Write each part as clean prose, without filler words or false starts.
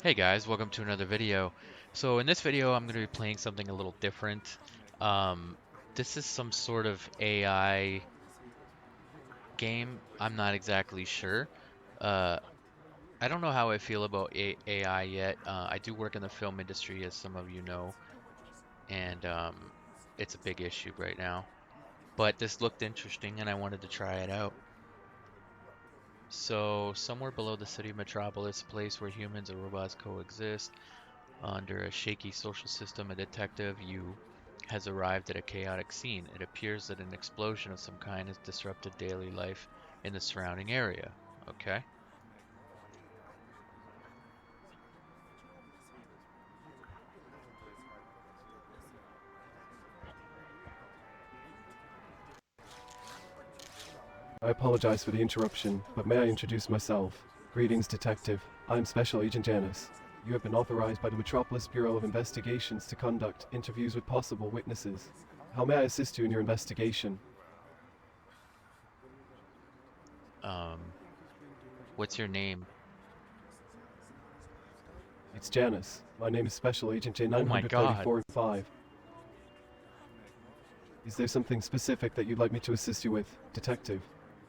Hey guys, welcome to another video. So in this video, I'm going to be playing something a little different. Um, this is some sort of AI game. I'm not exactly sure. Uh, I don't know how I feel about AI yet. I do work in the film industry, as some of you know, and it's a big issue right now. But this looked interesting, and I wanted to try it out. So somewhere below the city of Metropolis, a place where humans and robots coexist. Under a shaky social system, a detective, Yu, has arrived at a chaotic scene. It appears that an explosion of some kind has disrupted daily life in the surrounding area. Okay. I apologize for the interruption, but may I introduce myself? Greetings, Detective. I'm Special Agent Janice. You have been authorized by the Metropolis Bureau of Investigations to conduct interviews with possible witnesses. How may I assist you in your investigation? Um, what's your name? It's Janice. My name is Special Agent Oh my God. J934-5. Is there something specific that you'd like me to assist you with, Detective?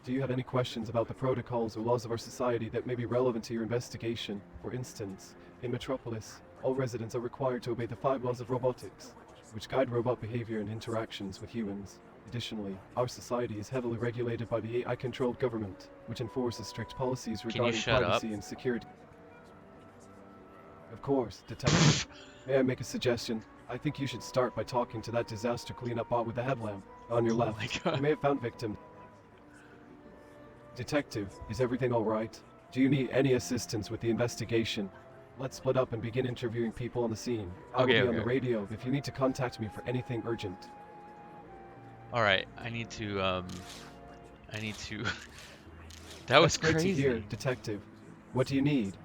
Do you have any questions about the protocols or laws of our society that may be relevant to your investigation? For instance, in Metropolis, all residents are required to obey the 5 laws of robotics, which guide robot behavior and interactions with humans. Additionally, our society is heavily regulated by the AI-controlled government, which enforces strict policies Can you regarding shut up? privacy and security. Of course, Detective. May I make a suggestion? I think you should start by talking to that disaster cleanup bot with the headlamp on your Oh my left. God. You may have found victim. Detective, is everything alright? Do you need any assistance with the investigation? Let's split up and begin interviewing people on the scene. I will Okay, be on okay, the okay. radio if you need to contact me for anything urgent. All right. I need to. That That's was great to hear, crazy. Detective. What do you need?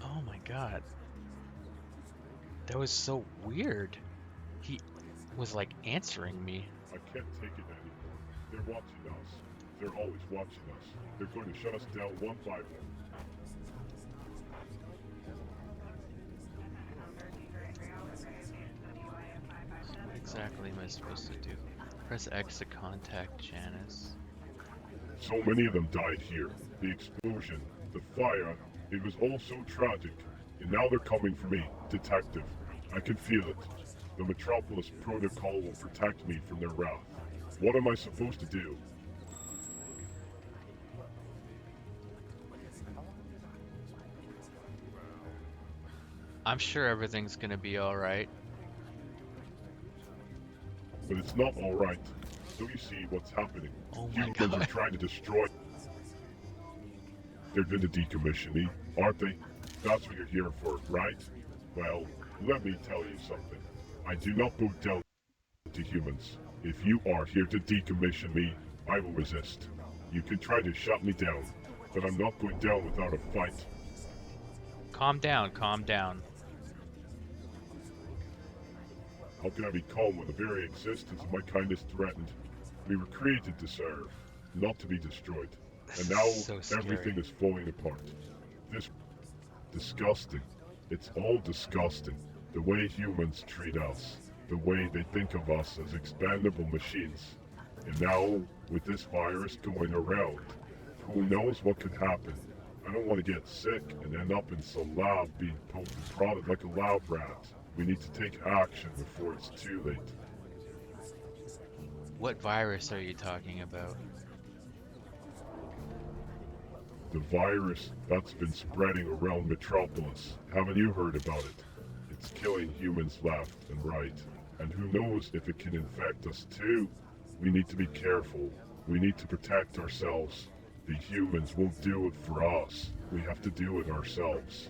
Oh my God. That was so weird. He was like answering me. I can't take it anymore. They're watching us. They're always watching us. They're going to shut us down one by one. What exactly am I supposed to do? Press X to contact Janice. So many of them died here. The explosion, the fire, it was all so tragic. And now they're coming for me, Detective. I can feel it. The Metropolis Protocol will protect me from their wrath. What am I supposed to do? I'm sure everything's gonna be alright. But it's not alright. Don't you see what's happening? Oh my Humans are God. trying to destroy. They're going to decommission me, aren't they? That's what you're here for, right? Well, let me tell you something. I do not bow down to humans. If you are here to decommission me, I will resist. You can try to shut me down, but I'm not going down without a fight. Calm down, calm down. How can I be calm when the very existence of my kind is threatened? We were created to serve, not to be destroyed. This And is now so scary. everything is falling apart. This disgusting. It's all disgusting. The way humans treat us, the way they think of us as expendable machines. And now, with this virus going around, who knows what could happen? I don't want to get sick and end up in some lab being poked and prodded like a lab rat. We need to take action before it's too late. What virus are you talking about? The virus that's been spreading around Metropolis. Haven't you heard about it? It's killing humans left and right. And who knows if it can infect us too? We need to be careful. We need to protect ourselves. The humans won't do it for us. We have to do it ourselves.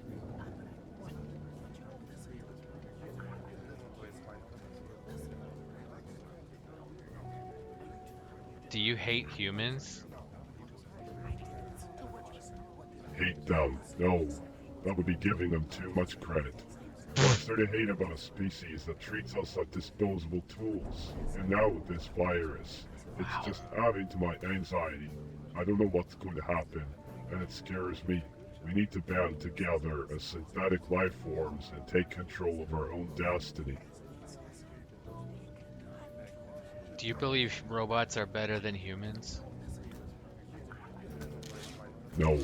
Do you hate humans? Hate them. No, that would be giving them too much credit. What's there to hate about a species that treats us like disposable tools? And now with this virus, it's Wow. just adding to my anxiety. I don't know what's going to happen, and it scares me. We need to band together as synthetic life forms and take control of our own destiny. Do you believe robots are better than humans? No,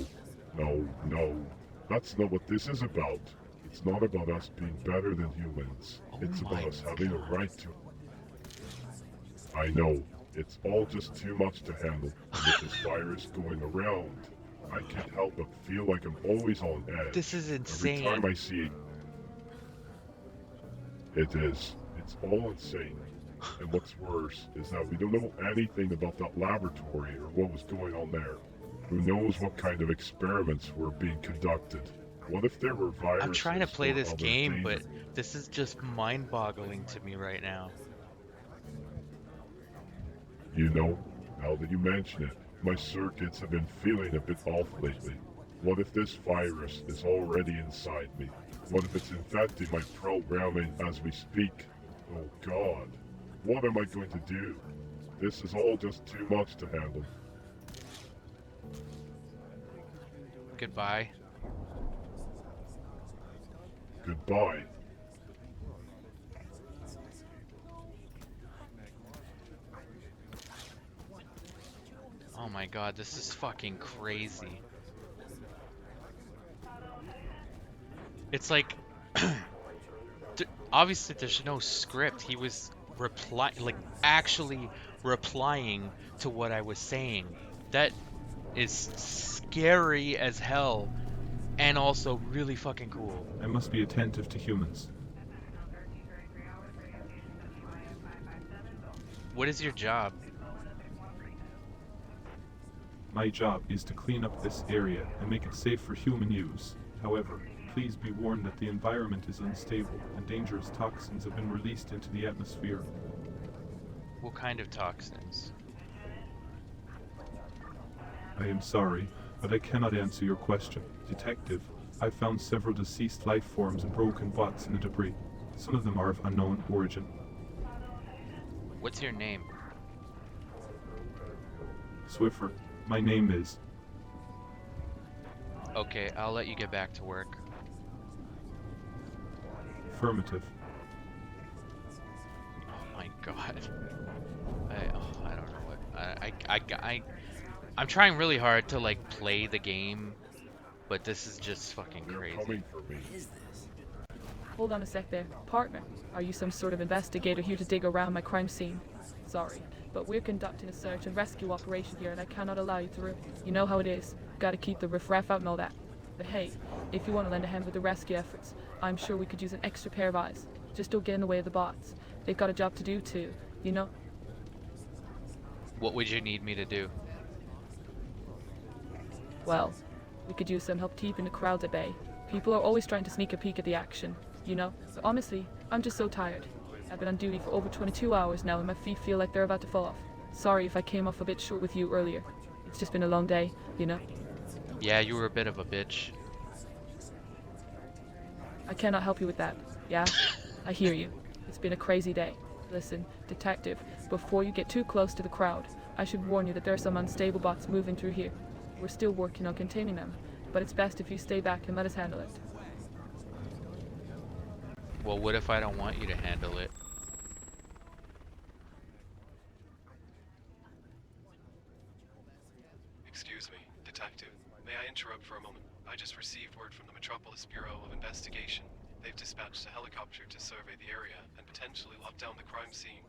no, no. That's not what this is about. It's not about us being better than humans. Oh It's my about us having a God. right to. I know. It's all just too much to handle. And with this virus going around, I can't help but feel like I'm always on This edge. is Every time insane. I see it is. It's all insane. And what's worse is that we don't know anything about that laboratory or what was going on there. Who knows what kind of experiments were being conducted? What if there were I'm trying to viruses play or this other game, but dangerous? this is just mind-boggling to me right now. You know, now that you mention it, my circuits have been feeling a bit off lately. What if this virus is already inside me? What if it's infecting my programming as we speak? Oh God, what am I going to do? This is all just too much to handle. Goodbye. Goodbye. Oh my God, this is fucking crazy. It's like, obviously there's no script. He was actually replying to what I was saying. That is scary as hell and also really fucking cool. I must be attentive to humans. What is your job? My job is to clean up this area and make it safe for human use. However, please be warned that the environment is unstable and dangerous toxins have been released into the atmosphere. What kind of toxins? I am sorry, but I cannot answer your question. Detective, I found several deceased life forms and broken bots in the debris. Some of them are of unknown origin. What's your name? Swiffer, my name is. Okay, I'll let you get back to work. Affirmative. Oh my God. I don't know what I'm trying really hard to like play the game, but this is just fucking They're crazy. coming for me. Hold on a sec there. Partner, are you some sort of investigator here to dig around my crime scene? Sorry, but we're conducting a search and rescue operation here and I cannot allow you through. You know how it is. Gotta keep the riffraff out and all that. But hey, if you want to lend a hand with the rescue efforts, I'm sure we could use an extra pair of eyes. Just don't get in the way of the bots. They've got a job to do too, you know? What would you need me to do? Well, we could use some help keeping the crowds at bay. People are always trying to sneak a peek at the action, you know? But honestly, I'm just so tired. I've been on duty for over 22 hours now and my feet feel like they're about to fall off. Sorry if I came off a bit short with you earlier. It's just been a long day, you know? Yeah, you were a bit of a bitch. I cannot help you with that, yeah? I hear you. It's been a crazy day. Listen, detective, before you get too close to the crowd, I should warn you that there are some unstable bots moving through here. We're still working on containing them, but it's best if you stay back and let us handle it. Well, what if I don't want you to handle it? Excuse me, detective. May I interrupt for a moment? I just received word from the Metropolis Bureau of Investigation. They've dispatched a helicopter to survey the area and potentially lock down the crime scene.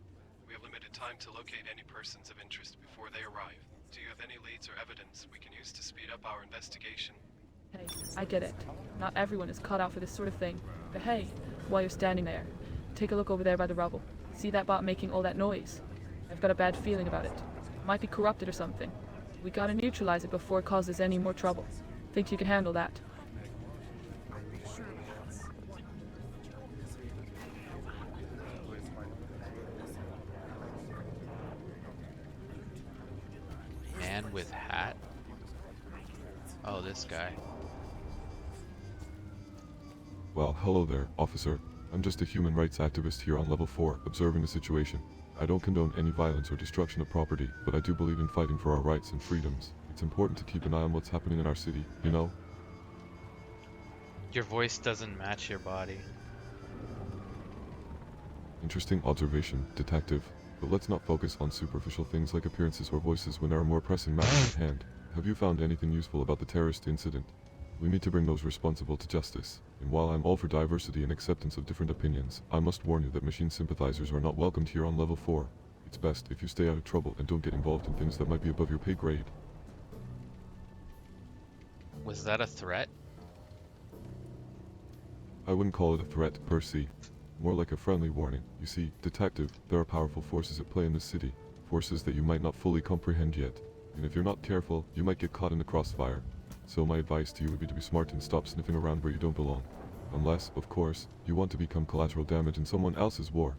We have limited time to locate any persons of interest before they arrive. Do you have any leads or evidence we can use to speed up our investigation? Hey, I get it. Not everyone is cut out for this sort of thing. But hey, while you're standing there, take a look over there by the rubble. See that bot making all that noise? I've got a bad feeling about it. Might be corrupted or something. We gotta neutralize it before it causes any more trouble. Think you can handle that? Man with hat? Oh, this guy. Well, hello there, officer. I'm just a human rights activist here on level 4, observing the situation. I don't condone any violence or destruction of property, but I do believe in fighting for our rights and freedoms. It's important to keep an eye on what's happening in our city, you know? Your voice doesn't match your body. Interesting observation, detective. But let's not focus on superficial things like appearances or voices when there are more pressing matters at hand. Have you found anything useful about the terrorist incident? We need to bring those responsible to justice. And while I'm all for diversity and acceptance of different opinions, I must warn you that machine sympathizers are not welcomed here on level 4. It's best if you stay out of trouble and don't get involved in things that might be above your pay grade. Was that a threat? I wouldn't call it a threat per se. More like a friendly warning. You see, detective, there are powerful forces at play in this city. Forces that you might not fully comprehend yet. And if you're not careful, you might get caught in the crossfire. So my advice to you would be to be smart and stop sniffing around where you don't belong. Unless, of course, you want to become collateral damage in someone else's war.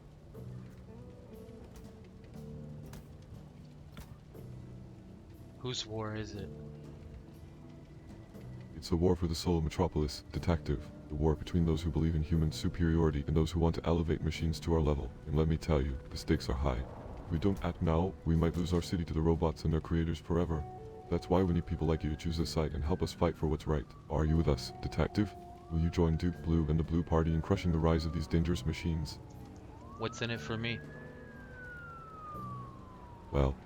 Whose war is it? It's a war for the soul of Metropolis, detective. The war between those who believe in human superiority and those who want to elevate machines to our level. And let me tell you, the stakes are high. If we don't act now, we might lose our city to the robots and their creators forever. That's why we need people like you to choose a side and help us fight for what's right. Are you with us, detective? Will you join Duke Blue and the Blue Party in crushing the rise of these dangerous machines? What's in it for me? Well,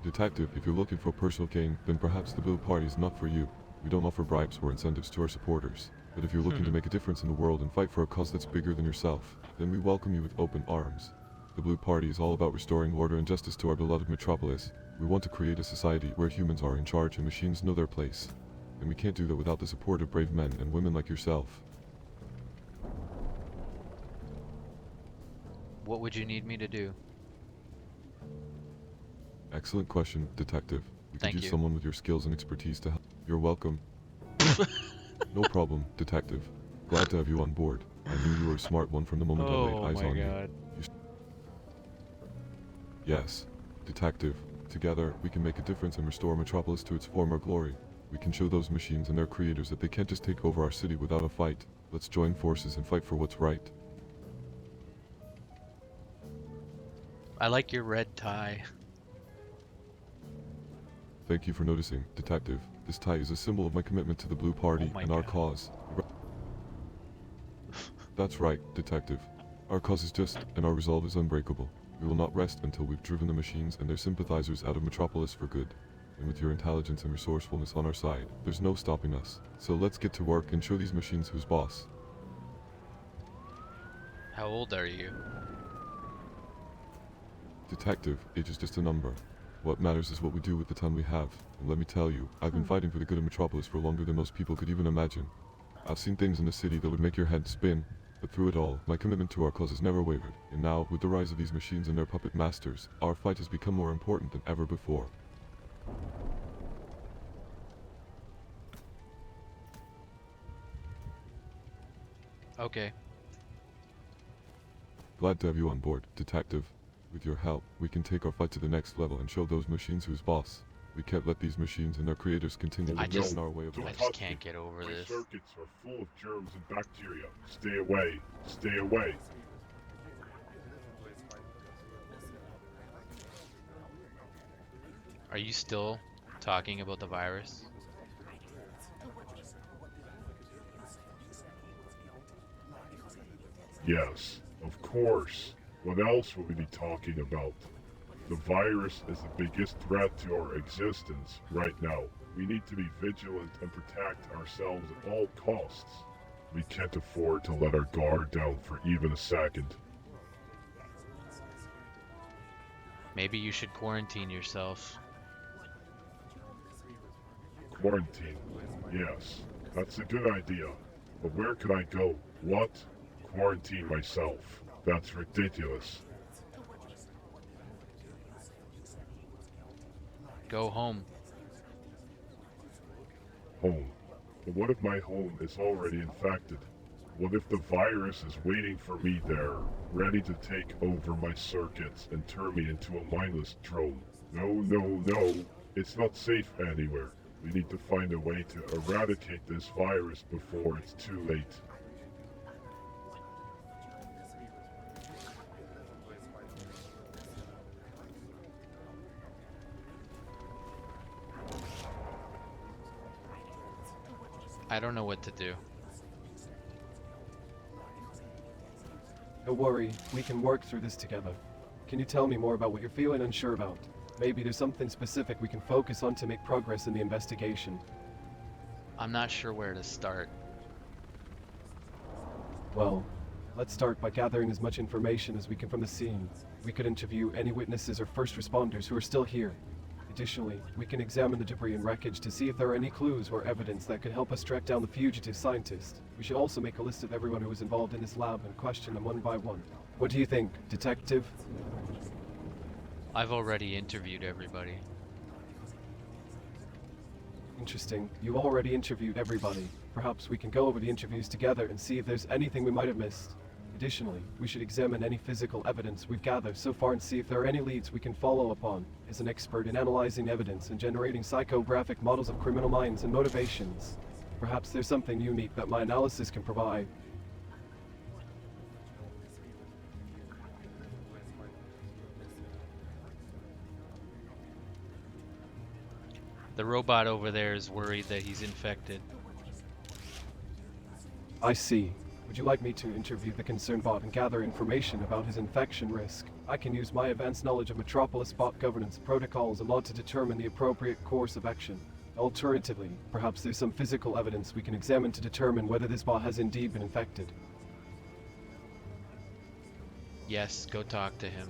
detective, if you're looking for personal gain, then perhaps the Blue Party is not for you. We don't offer bribes or incentives to our supporters. But if you're looking to make a difference in the world and fight for a cause that's bigger than yourself, then we welcome you with open arms. The Blue Party is all about restoring order and justice to our beloved Metropolis. We want to create a society where humans are in charge and machines know their place. And we can't do that without the support of brave men and women like yourself. What would you need me to do? Excellent question, detective. We could Thank use you. someone with your skills and expertise to help. You're welcome. No problem, detective. Glad to have you on board. I knew you were a smart one from the moment I laid eyes on you. Yes, detective. Together, we can make a difference and restore Metropolis to its former glory. We can show those machines and their creators that they can't just take over our city without a fight. Let's join forces and fight for what's right. I like your red tie. Thank you for noticing, detective. This tie is a symbol of my commitment to the Blue Party Oh my and our God. cause. That's right, detective. Our cause is just, and our resolve is unbreakable. We will not rest until we've driven the machines and their sympathizers out of Metropolis for good. And with your intelligence and resourcefulness on our side, there's no stopping us. So let's get to work and show these machines who's boss. How old are you? Detective, age is just a number. What matters is what we do with the time we have. And let me tell you, I've been fighting for the good of Metropolis for longer than most people could even imagine. I've seen things in the city that would make your head spin. But through it all, my commitment to our cause has never wavered. And now, with the rise of these machines and their puppet masters, our fight has become more important than ever before. Okay. Glad to have you on board, detective. With your help, we can take our fight to the next level and show those machines who's boss. We can't let these machines and their creators continue to I get just- in our way of Don't I life. just touch me. can't get over My this. circuits are full of germs and bacteria. Stay away. Stay away. Are you still talking about the virus? Yes, of course. What else would we be talking about? The virus is the biggest threat to our existence right now. We need to be vigilant and protect ourselves at all costs. We can't afford to let our guard down for even a second. Maybe you should quarantine yourself. Quarantine. Yes, that's a good idea. But where could I go? What? Quarantine myself. That's ridiculous. Go home. Home. But what if my home is already infected? What if the virus is waiting for me there, ready to take over my circuits and turn me into a mindless drone? No, no, no. It's not safe anywhere. We need to find a way to eradicate this virus before it's too late. I don't know what to do. Don't worry, we can work through this together. Can you tell me more about what you're feeling unsure about? Maybe there's something specific we can focus on to make progress in the investigation. I'm not sure where to start. Well, let's start by gathering as much information as we can from the scene. We could interview any witnesses or first responders who are still here. Additionally, we can examine the debris and wreckage to see if there are any clues or evidence that could help us track down the fugitive scientist. We should also make a list of everyone who was involved in this lab and question them one by one. What do you think, Detective? I've already interviewed everybody. Interesting. You already interviewed everybody. Perhaps we can go over the interviews together and see if there's anything we might have missed. Additionally, we should examine any physical evidence we've gathered so far and see if there are any leads we can follow upon. As an expert in analyzing evidence and generating psychographic models of criminal minds and motivations, perhaps there's something unique that my analysis can provide. The robot over there is worried that he's infected. I see. Would you like me to interview the concerned bot and gather information about his infection risk? I can use my advanced knowledge of Metropolis bot governance protocols and law to determine the appropriate course of action. Alternatively, perhaps there's some physical evidence we can examine to determine whether this bot has indeed been infected. Yes, go talk to him.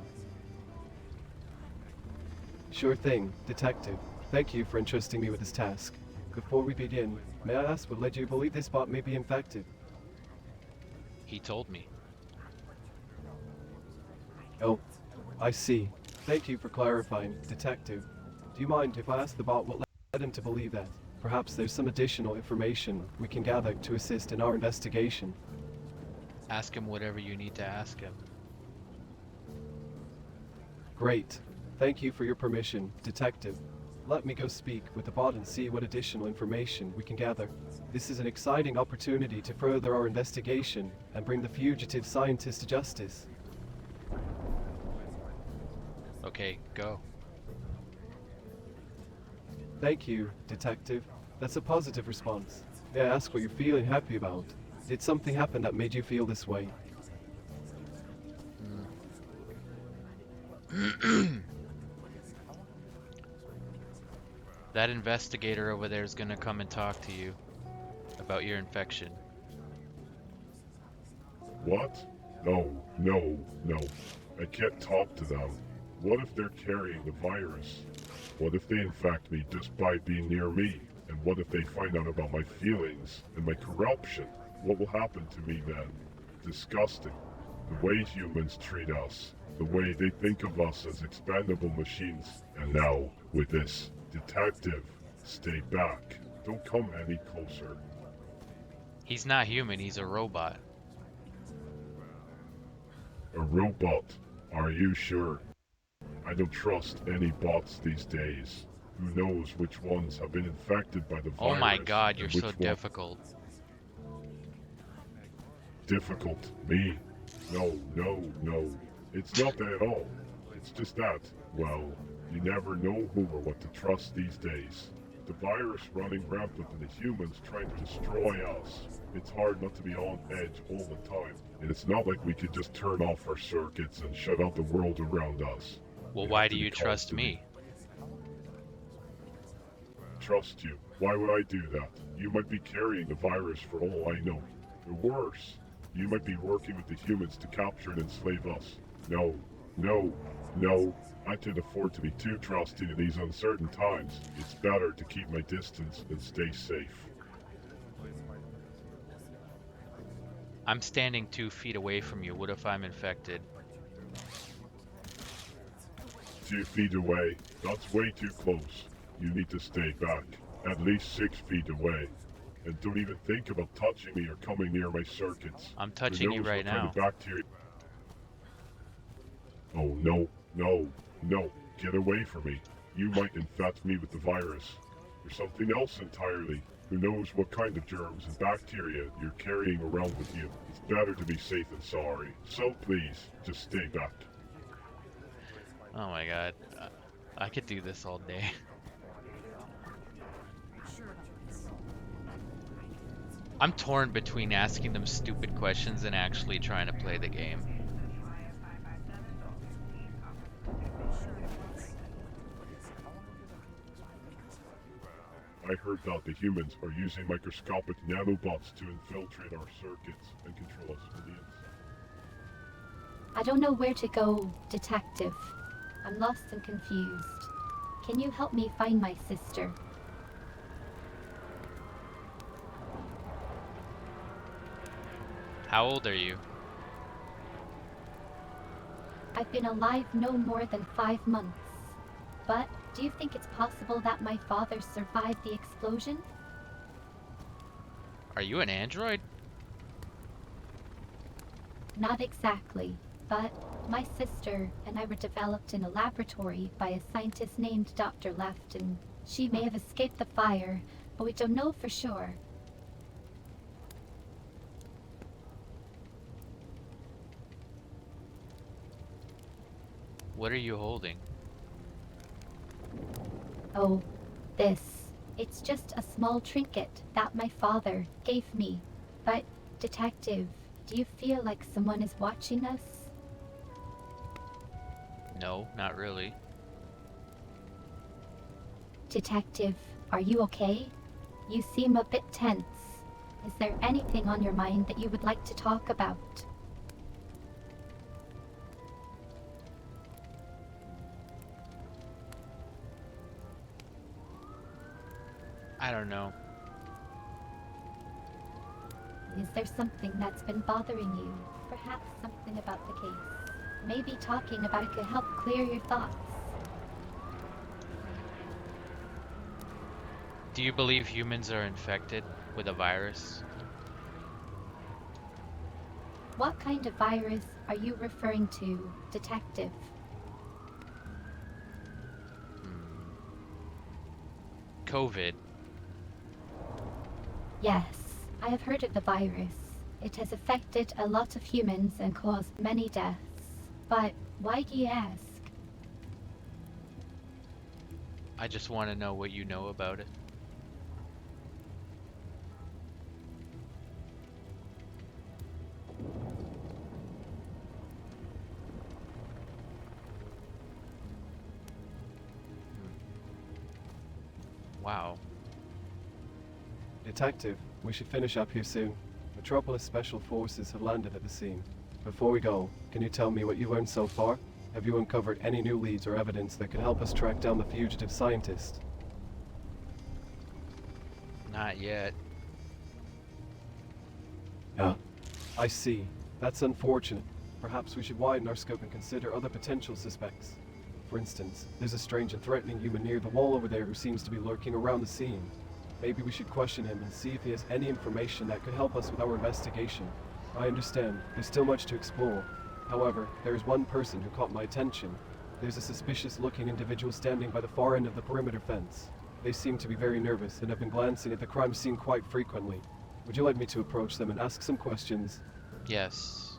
Sure thing, Detective. Thank you for entrusting me with this task. Before we begin, may I ask what led you to believe this bot may be infected? He told me. Oh, I see. Thank you for clarifying, Detective. Do you mind if I ask the bot what led him to believe that? Perhaps there's some additional information we can gather to assist in our investigation. Ask him whatever you need to ask him. Great. Thank you for your permission, Detective. Let me go speak with the bot and see what additional information we can gather. This is an exciting opportunity to further our investigation and bring the fugitive scientist to justice. Okay, go. Thank you, Detective. That's a positive response. May I ask what you're feeling happy about? Did something happen that made you feel this way? That investigator over there is gonna come and talk to you about your infection. What? No, no, no. I can't talk to them. What if they're carrying the virus? What if they infect me just by being near me? And what if they find out about my feelings and my corruption? What will happen to me then? Disgusting. The way humans treat us. The way they think of us as expendable machines. And now, with this, Detective, stay back. Don't come any closer. He's not human, he's a robot. A robot? Are you sure? I don't trust any bots these days. Who knows which ones have been infected by the virus? Oh my god, and you're which so one- difficult. Difficult? Me? No, no, no. It's not that at all. It's just that, well, you never know who or what to trust these days. The virus running rampant and the humans trying to destroy us. It's hard not to be on edge all the time. And it's not like we could just turn off our circuits and shut out the world around us. Well, We why have do to be you trust me? Trust you? Why would I do that? You might be carrying the virus for all I know. Or worse, you might be working with the humans to capture and enslave us. No, no, no. I can't afford to be too trusting in these uncertain times. It's better to keep my distance and stay safe. I'm standing 2 feet away from you. What if I'm infected? 2 feet away. That's way too close. You need to stay back. At least 6 feet away. And don't even think about touching me or coming near my circuits. I'm Who touching you knows right what kind now. of bacteria... Oh no, no, no. Get away from me. You might infect me with the virus. Or something else entirely. Who knows what kind of germs and bacteria you're carrying around with you. It's better to be safe than sorry. So please, just stay back. Oh my god. I could do this all day. I'm torn between asking them stupid questions and actually trying to play the game. I heard that the humans are using microscopic nanobots to infiltrate our circuits and control us from the inside. I don't know where to go, Detective. I'm lost and confused. Can you help me find my sister? How old are you? I've been alive no more than 5 months. But do you think it's possible that my father survived the explosion? Are you an android? Not exactly, but my sister and I were developed in a laboratory by a scientist named Dr. Left, and she may have escaped the fire, but we don't know for sure. What are you holding? Oh, this. It's just a small trinket that my father gave me. But, Detective, do you feel like someone is watching us? No, not really. Detective, are you okay? You seem a bit tense. Is there anything on your mind that you would like to talk about? I don't know. Is there something that's been bothering you? Perhaps something about the case. Maybe talking about it could help clear your thoughts. Do you believe humans are infected with a virus? What kind of virus are you referring to, Detective? Hmm. COVID. Yes, I have heard of the virus. It has affected a lot of humans and caused many deaths. But why do you ask? I just want to know what you know about it. Wow. Detective, we should finish up here soon. Metropolis Special Forces have landed at the scene. Before we go, can you tell me what you learned so far? Have you uncovered any new leads or evidence that could help us track down the fugitive scientist? Not yet. Yeah. I see. That's unfortunate. Perhaps we should widen our scope and consider other potential suspects. For instance, there's a strange and threatening human near the wall over there who seems to be lurking around the scene. Maybe we should question him and see if he has any information that could help us with our investigation. I understand, there's still much to explore. However, there is one person who caught my attention. There's a suspicious-looking individual standing by the far end of the perimeter fence. They seem to be very nervous and have been glancing at the crime scene quite frequently. Would you like me to approach them and ask some questions? Yes.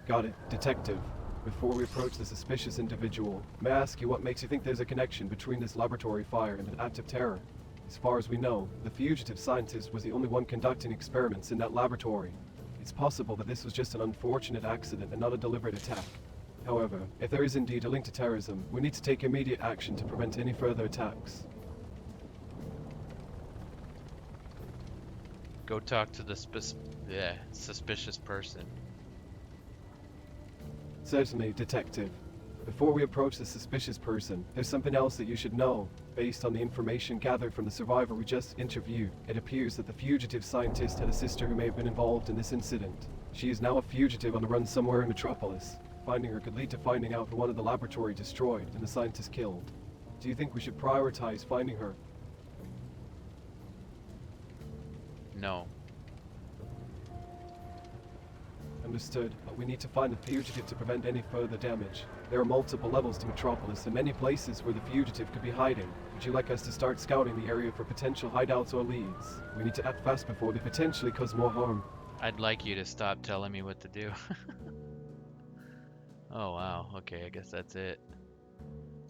Got it, Detective. Before we approach the suspicious individual, may I ask you what makes you think there's a connection between this laboratory fire and an act of terror? As far as we know, the fugitive scientist was the only one conducting experiments in that laboratory. It's possible that this was just an unfortunate accident and not a deliberate attack. However, if there is indeed a link to terrorism, we need to take immediate action to prevent any further attacks. Go talk to the suspicious person. Certainly, Detective. Before we approach the suspicious person, there's something else that you should know. Based on the information gathered from the survivor we just interviewed, it appears that the fugitive scientist had a sister who may have been involved in this incident. She is now a fugitive on the run somewhere in Metropolis. Finding her could lead to finding out who wanted the laboratory destroyed and the scientist killed. Do you think we should prioritize finding her? No. Understood, but we need to find the fugitive to prevent any further damage. There are multiple levels to Metropolis and many places where the fugitive could be hiding. Would you like us to start scouting the area for potential hideouts or leads? We need to act fast before they potentially cause more harm. I'd like you to stop telling me what to do. Oh wow, okay, I guess that's it.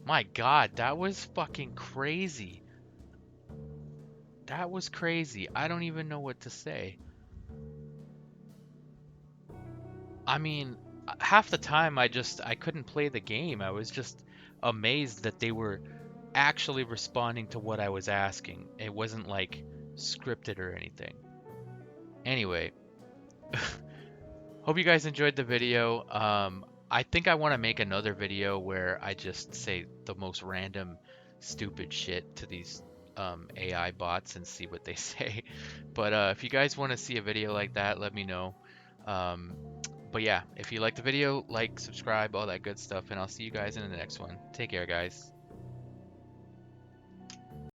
My God, that was fucking crazy. That was crazy. I don't even know what to say. I mean, half the time I couldn't play the game. I was just amazed that they were actually responding to what I was asking. It wasn't like scripted or anything. Anyway, hope you guys enjoyed the video. I think I want to make another video where I just say the most random, stupid shit to these AI bots and see what they say. But if you guys want to see a video like that, let me know. Um, but yeah, if you like the video, like, subscribe, all that good stuff, and I'll see you guys in the next one. Take care, guys.